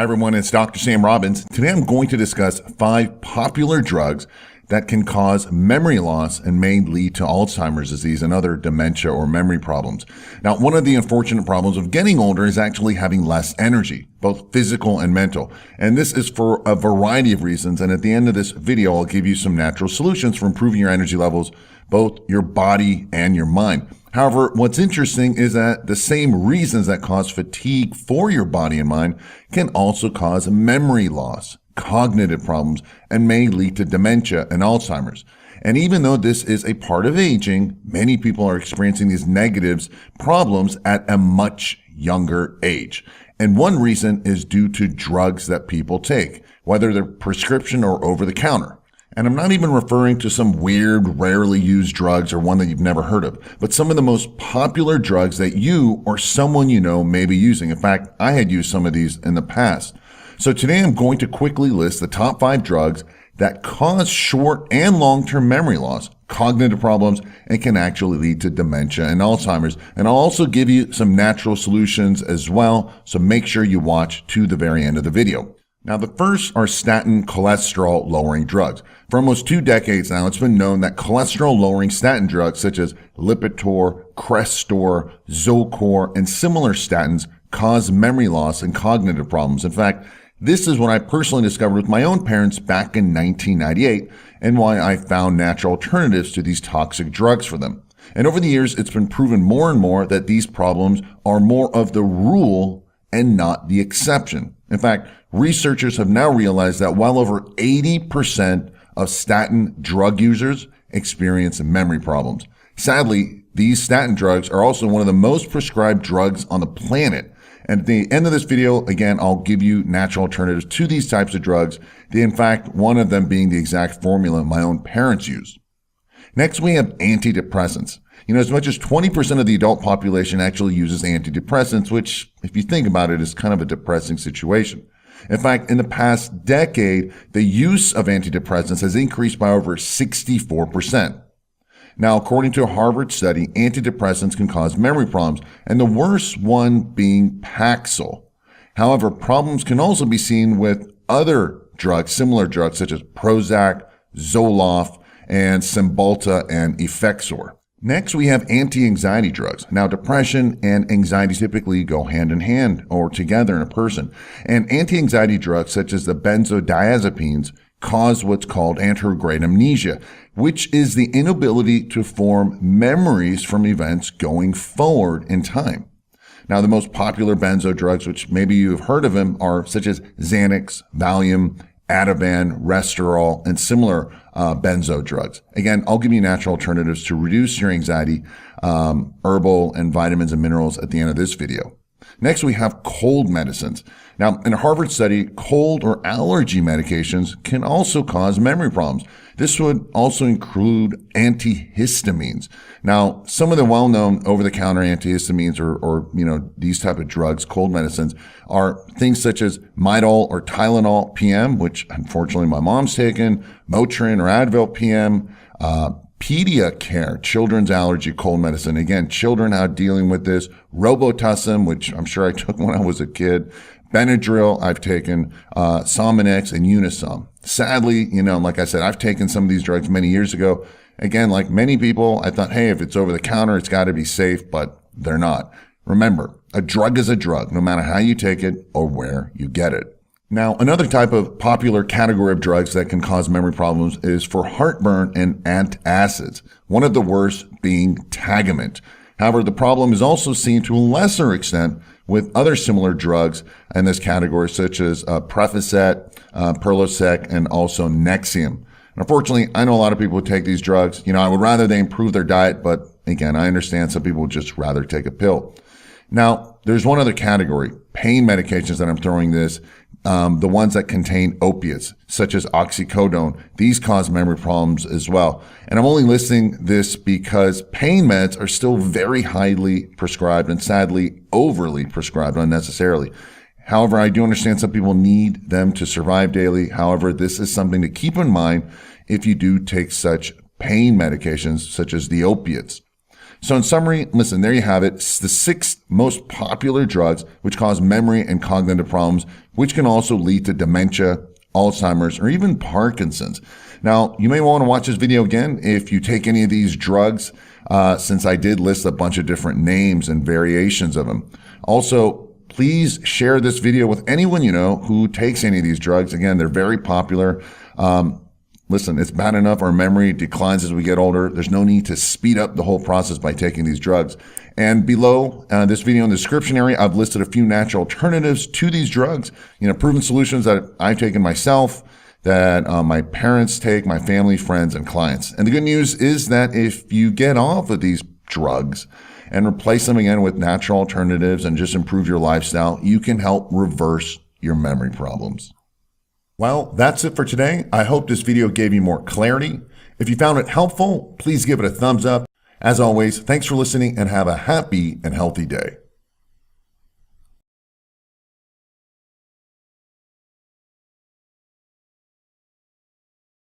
Hi everyone, it's Dr. Sam Robbins. Today I'm going to discuss 5 popular drugs that can cause memory loss and may lead to Alzheimer's disease and other dementia or memory problems. Now, one of the unfortunate problems of getting older is actually having less energy, both physical and mental. And this is for a variety of reasons. And at the end of this video, I'll give you some natural solutions for improving your energy levels, both your body and your mind. However, what's interesting is that the same reasons that cause fatigue for your body and mind can also cause memory loss, cognitive problems, and may lead to dementia and Alzheimer's. And even though this is a part of aging, many people are experiencing these problems at a much younger age. And one reason is due to drugs that people take, whether they're prescription or over the counter. And I'm not even referring to some weird, rarely used drugs or one that you've never heard of, but some of the most popular drugs that you or someone you know may be using. In fact, I had used some of these in the past. So today I'm going to quickly list the top 5 drugs that cause short and long-term memory loss, cognitive problems, and can actually lead to dementia and Alzheimer's. And I'll also give you some natural solutions as well, so make sure you watch to the very end of the video. Now, the first are statin cholesterol-lowering drugs. For almost 2 decades now, it's been known that cholesterol-lowering statin drugs such as Lipitor, Crestor, Zocor, and similar statins cause memory loss and cognitive problems. In fact, this is what I personally discovered with my own parents back in 1998 and why I found natural alternatives to these toxic drugs for them. And over the years, it's been proven more and more that these problems are more of the rule and not the exception. In fact, researchers have now realized that well over 80% of statin drug users experience memory problems. Sadly, these statin drugs are also one of the most prescribed drugs on the planet. And at the end of this video, again, I'll give you natural alternatives to these types of drugs. In fact, one of them being the exact formula my own parents used. Next, we have antidepressants. As much as 20% of the adult population actually uses antidepressants, which, if you think about it, is kind of a depressing situation. In fact, in the past decade, the use of antidepressants has increased by over 64%. Now, according to a Harvard study, antidepressants can cause memory problems, and the worst one being Paxil. However, problems can also be seen with other drugs, similar drugs such as Prozac, Zoloft, and Cymbalta and Effexor. Next, we have anti-anxiety drugs. Now, depression and anxiety typically go hand in hand or together in a person. And anti-anxiety drugs such as the benzodiazepines cause what's called anterograde amnesia, which is the inability to form memories from events going forward in time. Now, the most popular benzo drugs, which maybe you've heard of them, are such as Xanax, Valium, Ativan, Restorol, and similar benzo drugs. Again, I'll give you natural alternatives to reduce your anxiety, herbal and vitamins and minerals at the end of this video. Next, we have cold medicines. Now, in a Harvard study, cold or allergy medications can also cause memory problems. This would also include antihistamines. Now, some of the well-known over-the-counter antihistamines or these type of drugs, cold medicines, are things such as Midol or Tylenol PM, which unfortunately my mom's taken, Motrin or Advil PM, Pediacare, children's allergy cold medicine. Again, children are dealing with this. Robitussin, which I'm sure I took when I was a kid. Benadryl, I've taken, Sominex, and Unisum. Sadly, like I said, I've taken some of these drugs many years ago. Again, like many people, I thought, hey, if it's over the counter, it's got to be safe, but they're not. Remember, a drug is a drug, no matter how you take it or where you get it. Now, another type of popular category of drugs that can cause memory problems is for heartburn and antacids, one of the worst being Tagamet. However, the problem is also seen to a lesser extent with other similar drugs in this category, such as Prevacet, Perlosec, and also Nexium. Unfortunately, I know a lot of people who take these drugs. I would rather they improve their diet, but again, I understand some people would just rather take a pill. Now, there's one other category, pain medications that I'm throwing this, the ones that contain opiates, such as oxycodone. These cause memory problems as well. And I'm only listing this because pain meds are still very highly prescribed and sadly overly prescribed unnecessarily. However, I do understand some people need them to survive daily. However, this is something to keep in mind if you do take such pain medications such as the opiates. So in summary, listen, there you have it. It's the 6 most popular drugs which cause memory and cognitive problems, which can also lead to dementia, Alzheimer's, or even Parkinson's. Now, you may want to watch this video again if you take any of these drugs, since I did list a bunch of different names and variations of them. Also, please share this video with anyone you know who takes any of these drugs. Again, they're very popular. Listen, it's bad enough our memory declines as we get older. There's no need to speed up the whole process by taking these drugs. And below this video in the description area, I've listed a few natural alternatives to these drugs, proven solutions that I've taken myself, that my parents take, my family, friends, and clients. And the good news is that if you get off of these drugs and replace them again with natural alternatives and just improve your lifestyle, you can help reverse your memory problems. Well, that's it for today. I hope this video gave you more clarity. If you found it helpful, please give it a thumbs up. As always, thanks for listening and have a happy and healthy day.